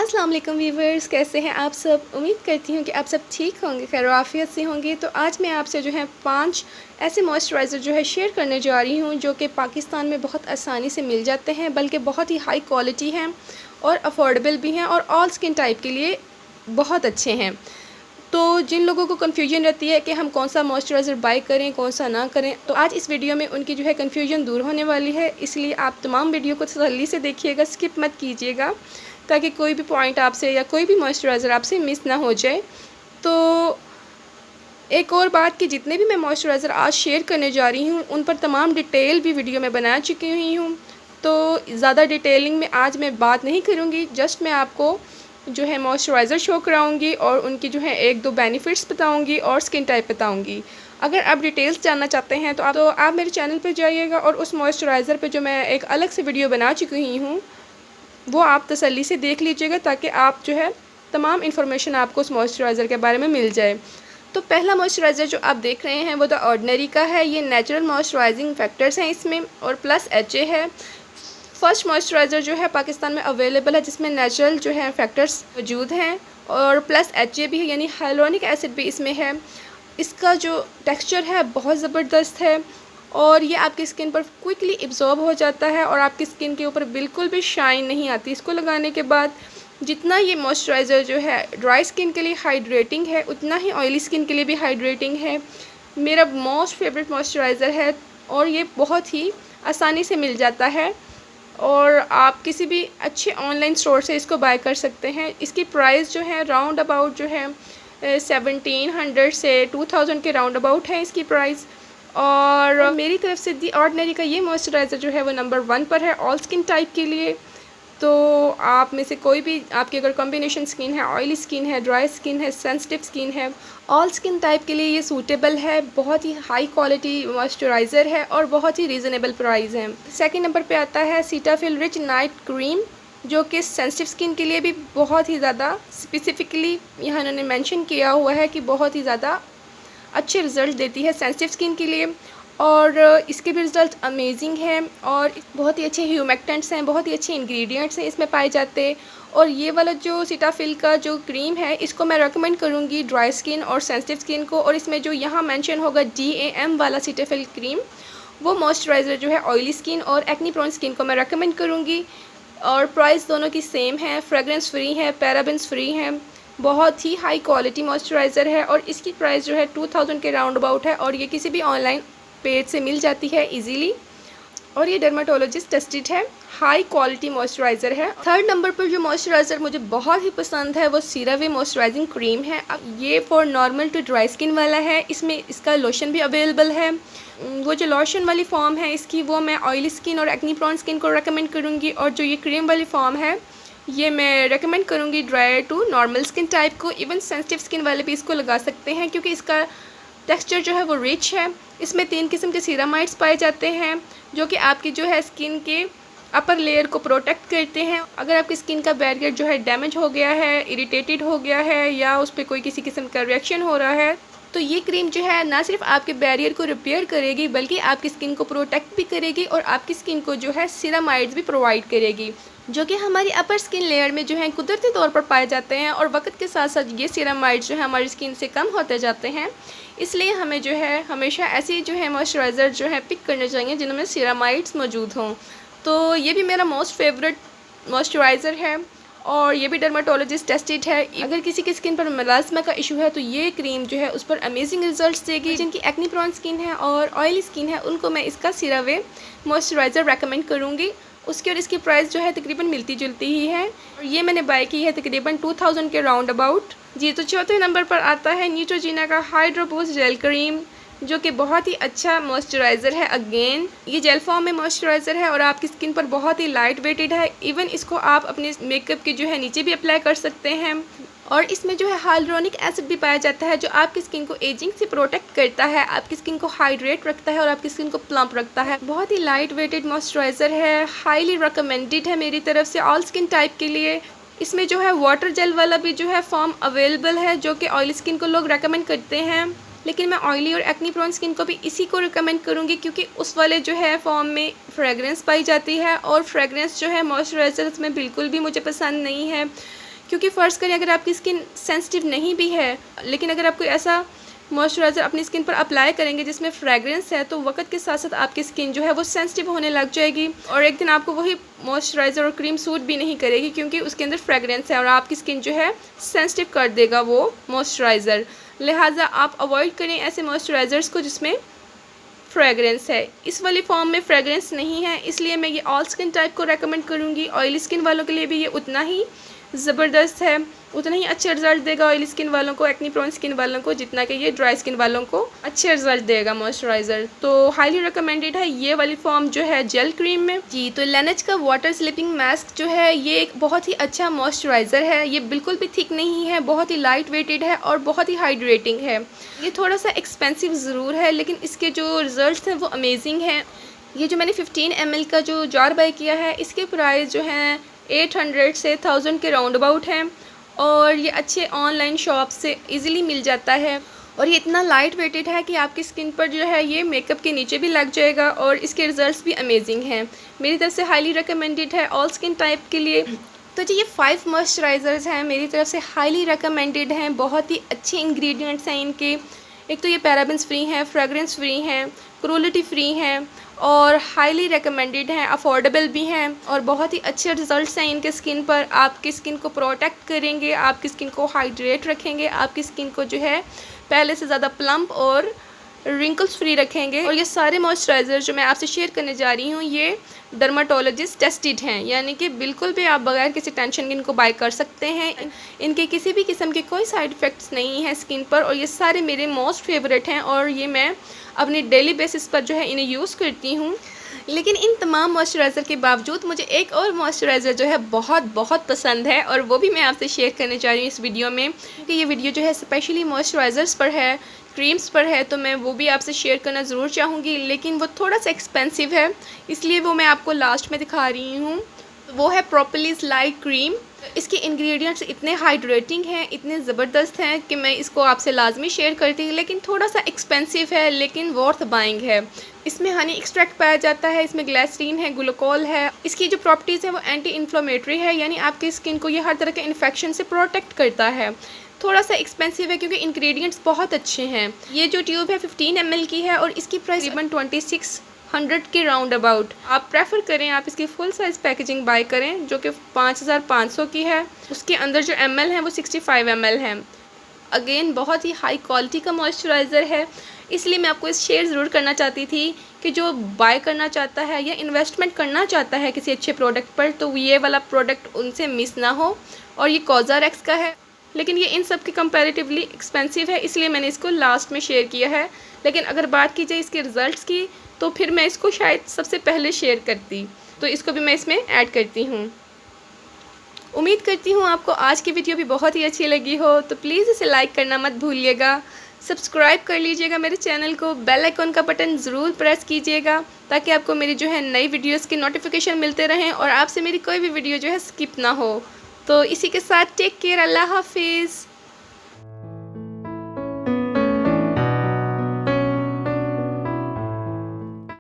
अस्सलाम वालेकुम व्यूवर्स, कैसे हैं आप सब। उम्मीद करती हूँ कि आप सब ठीक होंगे, खैर आफियत से होंगे। तो आज मैं आपसे जो है 5 ऐसे मॉइस्चराइज़र जो है शेयर करने जा रही हूँ जो कि पाकिस्तान में बहुत आसानी से मिल जाते हैं, बल्कि बहुत ही हाई क्वालिटी हैं और अफोर्डेबल भी हैं और ऑल स्किन टाइप के लिए बहुत अच्छे हैं। तो जिन लोगों को कन्फ्यूजन रहती है कि हम कौन सा मॉइस्चराइज़र बाय करें, कौन सा ना करें, तो आज इस वीडियो में उनकी जो है कन्फ्यूजन दूर होने वाली है। इसलिए आप तमाम वीडियो को तसल्ली से देखिएगा, स्किप मत कीजिएगा, ताकि कोई भी पॉइंट आपसे या कोई भी मॉइस्चराइज़र आपसे मिस ना हो जाए। तो एक और बात कि जितने भी मैं मॉइस्चराइज़र आज शेयर करने जा रही हूँ उन पर तमाम डिटेल भी वीडियो में बना चुकी हुई हूँ। तो ज़्यादा डिटेलिंग में आज मैं बात नहीं करूँगी, जस्ट मैं आपको जो है मॉइस्चराइज़र शो कराऊंगी और उनकी जो है 1-2 बेनिफिट्स बताऊंगी और स्किन टाइप बताऊंगी। अगर आप डिटेल्स जानना चाहते हैं तो आप मेरे चैनल पर जाइएगा और उस मॉइस्चराइज़र पे जो मैं एक अलग से वीडियो बना चुकी हुई हूँ वो आप तसल्ली से देख लीजिएगा, ताकि आप जो है तमाम इन्फॉर्मेशन आपको उस मॉइस्चराइज़र के बारे में मिल जाए। तो पहला मॉइस्चराइज़र जो आप देख रहे हैं वो द ऑर्डिनरी का है। ये नेचुरल मॉइस्चराइजिंग फैक्टर्स हैं इसमें और प्लस HA है। फर्स्ट मॉइस्चराइज़र जो है पाकिस्तान में अवेलेबल है जिसमें नेचुरल जो है फैक्टर्स मौजूद हैं और प्लस HA भी है, यानी हाइलोनिक एसिड भी इसमें है। इसका जो टेक्सचर है बहुत ज़बरदस्त है और ये आपकी स्किन पर क्विकली एब्जॉर्ब हो जाता है और आपकी स्किन के ऊपर बिल्कुल भी शाइन नहीं आती इसको लगाने के बाद। जितना ये मॉइस्चराइज़र जो है ड्राई स्किन के लिए हाइड्रेटिंग है, उतना ही ऑयली स्किन के लिए भी हाइड्रेटिंग है। मेरा मोस्ट फेवरेट मॉइस्चराइज़र है और ये बहुत ही आसानी से मिल जाता है और आप किसी भी अच्छे ऑनलाइन स्टोर से इसको बाय कर सकते हैं। इसकी प्राइस जो है राउंड अबाउट जो है 1700 से 2000 के राउंड अबाउट है इसकी प्राइस। और मेरी तरफ से दी ऑर्डिनरी का ये मॉइस्चराइज़र जो है वो नंबर 1 पर है ऑल स्किन टाइप के लिए। तो आप में से कोई भी, आपकी अगर कॉम्बिनेशन स्किन है, ऑयली स्किन है, ड्राई स्किन है, सेंसिटिव स्किन है, ऑल स्किन टाइप के लिए ये सूटेबल है। बहुत ही हाई क्वालिटी मॉइस्चराइज़र है और बहुत ही रीज़नेबल प्राइस है। सेकंड नंबर पे आता है सीटाफिल रिच नाइट क्रीम, जो कि सेंसिटिव स्किन के लिए भी बहुत ही ज़्यादा स्पेसिफिकली यहाँ उन्होंने मेंशन किया हुआ है कि बहुत ही ज़्यादा अच्छे रिज़ल्ट देती है सेंसिटिव स्किन के लिए और इसके भी रिज़ल्ट अमेजिंग हैं और बहुत ही अच्छे ह्यूमेक्टेंट्स हैं, बहुत ही अच्छे इंग्रेडिएंट्स हैं इसमें पाए जाते। और ये वाला जो सीटाफिल का जो क्रीम है इसको मैं रेकमेंड करूँगी ड्राई स्किन और सेंसिटिव स्किन को। और इसमें जो यहाँ मेंशन होगा DAM वाला सीटाफिल क्रीम, वो मॉइस्चराइज़र जो है ऑयली स्किन और एक्नी प्रोन स्किन को मैं रेकमेंड करूँगी। और प्राइस दोनों की सेम है, फ्रेगरेंस फ्री है, पैराबेन्स फ्री हैं। बहुत ही हाई क्वालिटी मॉइस्चराइज़र है और इसकी प्राइस जो है 2000 के राउंड अबाउट है और ये किसी भी ऑनलाइन पेज से मिल जाती है इजीली और ये डर्माटोलॉजिस्ट टेस्टेड है, हाई क्वालिटी मॉइस्चराइज़र है। थर्ड नंबर पर जो मॉइस्चराइज़र मुझे बहुत ही पसंद है वो सीरावे मॉइस्चराइजिंग क्रीम है। अब ये for normal to dry skin वाला है, इसमें इसका लोशन भी अवेलेबल है। वो जो लोशन वाली फॉर्म है इसकी वो मैं ऑयली स्किन और एक्नी प्रोन स्किन को रेकमेंड करूँगी और जो ये क्रीम वाली फॉर्म है ये मैं रेकमेंड करूँगी dry to normal skin type को। इवन सेंसिटिव स्किन वाले भी इसको लगा सकते हैं क्योंकि इसका टेक्सचर जो है वो रिच है। इसमें 3 किस्म के सीरामाइड्स पाए जाते हैं जो कि आपकी जो है स्किन के अपर लेयर को प्रोटेक्ट करते हैं। अगर आपकी स्किन का बैरियर जो है डैमेज हो गया है, इरिटेटेड हो गया है या उस पर कोई किसी किस्म का रिएक्शन हो रहा है, तो ये क्रीम जो है ना सिर्फ आपके बैरियर को रिपेयर करेगी बल्कि आपकी स्किन को प्रोटेक्ट भी करेगी और आपकी स्किन को जो है सीरामाइड्स भी प्रोवाइड करेगी, जो कि हमारी अपर स्किन लेयर में जो है कुदरती तौर पर पाए जाते हैं। और वक्त के साथ साथ ये सीरामाइड्स जो है हमारी स्किन से कम होते जाते हैं, इसलिए हमें जो है हमेशा ऐसी जो है मॉइस्चराइज़र जो है पिक करने चाहिए जिनमें सीरामाइड्स मौजूद हों। तो ये भी मेरा मोस्ट फेवरेट मॉइस्चराइज़र है और ये भी डर्माटोलॉजिस्ट टेस्टेड है। अगर किसी की स्किन पर मेलास्मा का इशू है तो ये क्रीम जो है उस पर अमेजिंग रिजल्ट्स देगी। जिनकी एक्नी प्रोन स्किन है और ऑयली स्किन है उनको मैं इसका सीरावे मॉइस्चराइज़र रेकमेंड करूँगी। उसकी और इसकी प्राइस जो है तकरीबन मिलती जुलती ही है और ये मैंने बाय की है तकरीबन 2000 के राउंड अबाउट। जी, तो चौथे नंबर पर आता है न्यूट्रोजीना का हाइड्रो बूस्ट जेल क्रीम, जो कि बहुत ही अच्छा मॉइस्चराइज़र है। अगेन ये जेल फॉर्म में मॉइस्चराइज़र है और आपकी स्किन पर बहुत ही लाइट वेटेड है। इवन इसको आप अपने मेकअप के जो है नीचे भी अप्लाई कर सकते हैं और इसमें जो है हाइलुरोनिक एसिड भी पाया जाता है जो आपकी स्किन को एजिंग से प्रोटेक्ट करता है, आपकी स्किन को हाइड्रेट रखता है और आपकी स्किन को प्लम्प रखता है। बहुत ही लाइट वेटेड मॉइस्चराइज़र है, हाईली रिकमेंडेड है मेरी तरफ से ऑल स्किन टाइप के लिए। इसमें जो है वाटर जेल वाला भी जो है फॉर्म अवेलेबल है जो कि ऑयली स्किन को लोग रेकमेंड करते हैं, लेकिन मैं ऑयली और एक्नी प्रोन स्किन को भी इसी को रिकमेंड करूँगी क्योंकि उस वाले जो है फॉर्म में फ्रेगरेंस पाई जाती है और फ्रेगरेंस जो है मॉइस्चराइज़र में बिल्कुल भी मुझे पसंद नहीं है क्योंकि फ़र्ज़ करें अगर आपकी स्किन सेंसिटिव नहीं भी है, लेकिन अगर आप कोई ऐसा मॉइस्चराइज़र अपनी स्किन पर अप्लाई करेंगे जिसमें फ्रेगरेंस है, तो वक्त के साथ साथ आपकी स्किन जो है वो सेंसिटिव होने लग जाएगी और एक दिन आपको वही मॉइस्चराइज़र और क्रीम सूट भी नहीं करेगी, क्योंकि उसके अंदर फ्रेगरेंस है और आपकी स्किन जो है सेंसिटिव कर देगा वो मॉइस्चराइज़र। लिहाजा आप अवॉइड करें ऐसे मॉइस्चराइज़र्स को जिसमें फ्रेगरेंस है। इस वाली फॉर्म में फ्रेगरेंस नहीं है, इसलिए मैं ये ऑल स्किन टाइप को रेकमेंड करूँगी। ऑयली स्किन वालों के लिए भी ये उतना ही ज़बरदस्त है, उतना ही अच्छे रिजल्ट देगा ऑयली स्किन वालों को, एक्ने प्रोन स्किन वालों को, जितना कि ये ड्राई स्किन वालों को अच्छे रिजल्ट देगा मॉइस्चराइज़र। तो हाईली रिकमेंडेड है ये वाली फॉर्म जो है जेल क्रीम में जी। तो लेनेज का वाटर स्लिपिंग मास्क जो है ये एक बहुत ही अच्छा मॉइस्चराइज़र है। ये बिल्कुल भी थिक नहीं है, बहुत ही लाइट वेटेड है और बहुत ही हाइड्रेटिंग है। ये थोड़ा सा एक्सपेंसिव ज़रूर है, लेकिन इसके जो रिज़ल्ट हैं वो अमेजिंग हैं। ये जो मैंने 15 ml का जो जार बाय किया है, इसके प्राइस जो हैं 800 से 1000 के राउंड अबाउट हैं और ये अच्छे ऑनलाइन शॉप से इजीली मिल जाता है और ये इतना लाइट वेटेड है कि आपकी स्किन पर जो है ये मेकअप के नीचे भी लग जाएगा और इसके रिजल्ट्स भी अमेजिंग हैं। मेरी तरफ से हाईली रिकमेंडेड है ऑल स्किन टाइप के लिए। तो जी ये 5 मॉइस्चराइज़र्स हैं, मेरी तरफ से हाईली रिकमेंडेड हैं। बहुत ही अच्छे इंग्रेडिएंट्स हैं इनके। एक तो ये पैराबेन्स फ्री हैं, फ्रेगरेंस फ्री हैं, क्रूएल्टी फ्री हैं और हाईली रिकमेंडेड हैं, अफोर्डेबल भी हैं और बहुत ही अच्छे रिजल्ट्स हैं इनके स्किन पर। आपकी स्किन को प्रोटेक्ट करेंगे, आपकी स्किन को हाइड्रेट रखेंगे, आपकी स्किन को जो है पहले से ज़्यादा प्लम्प और रिंकल्स फ्री रखेंगे। और ये सारे मॉइस्चराइज़र जो मैं आपसे शेयर करने जा रही हूँ ये डर्माटोलॉजिस्ट टेस्टेड हैं, यानी कि बिल्कुल भी आप बगैर किसी टेंशन के इनको बाय कर सकते हैं। इनके किसी भी किस्म के कोई साइड इफ़ेक्ट्स नहीं हैं स्किन पर और ये सारे मेरे मोस्ट फेवरेट हैं और ये मैं अपनी डेली बेसिस पर जो है इन्हें यूज़ करती हूँ। लेकिन इन तमाम मॉइस्चराइज़र के बावजूद मुझे एक और मॉइस्चराइज़र जो है बहुत पसंद है और वो भी मैं आपसे शेयर करने जा रही हूँ इस वीडियो में, कि ये वीडियो जो है स्पेशली मॉइस्चराइज़र्स पर है, क्रीम्स पर है, तो मैं वो भी आपसे शेयर करना ज़रूर चाहूँगी। लेकिन वो थोड़ा सा एक्सपेंसिव है, इसलिए वो मैं आपको लास्ट में दिखा रही हूँ। वो है प्रोपोलिस लाइट क्रीम। इसके इंग्रेडिएंट्स इतने हाइड्रेटिंग हैं, इतने ज़बरदस्त हैं कि मैं इसको आपसे लाजमी शेयर करती हूँ। लेकिन थोड़ा सा एक्सपेंसिव है, लेकिन वर्थ बाइंग है। इसमें हनी एक्सट्रैक्ट पाया जाता है, इसमें ग्लिसरीन है, ग्लूकोल है। इसकी जो प्रॉपर्टीज़ हैं वो एंटी इन्फ्लेमेटरी है, यानी आपकी स्किन को ये हर तरह के इन्फेक्शन से प्रोटेक्ट करता है। थोड़ा सा एक्सपेंसिव है क्योंकि इंग्रेडिएंट्स बहुत अच्छे हैं। ये जो ट्यूब है 15 ml की है और इसकी प्राइस तकरीबन 2600 के राउंड अबाउट। आप प्रेफर करें आप इसकी फुल साइज़ पैकेजिंग बाय करें जो कि 5500 की है। उसके अंदर जो ml है वो 65 ml है। अगेन बहुत ही हाई क्वालिटी का मॉइस्चराइज़र है, इसलिए मैं आपको इस शेयर ज़रूर करना चाहती थी कि जो बाय करना चाहता है या इन्वेस्टमेंट करना चाहता है किसी अच्छे प्रोडक्ट पर, तो ये वाला प्रोडक्ट उनसे मिस ना हो। और ये कोज़ारेक्स का है, लेकिन ये इन सब के कंपैरेटिवली एक्सपेंसिव है, इसलिए मैंने इसको लास्ट में शेयर किया है। लेकिन अगर बात की जाए इसके रिज़ल्ट्स की, तो फिर मैं इसको शायद सबसे पहले शेयर करती, तो इसको भी मैं इसमें ऐड करती हूँ। उम्मीद करती हूँ आपको आज की वीडियो भी बहुत ही अच्छी लगी हो, तो प्लीज़ इसे लाइक करना मत भूलिएगा। सब्सक्राइब कर लीजिएगा मेरे चैनल को, बेल आइकॉन का बटन ज़रूर प्रेस कीजिएगा ताकि आपको मेरी जो है नई वीडियोस के नोटिफिकेशन मिलते रहें और आपसे मेरी कोई भी वीडियो जो है स्किप ना हो। तो इसी के साथ टेक केयर, अल्लाह हाफिज़।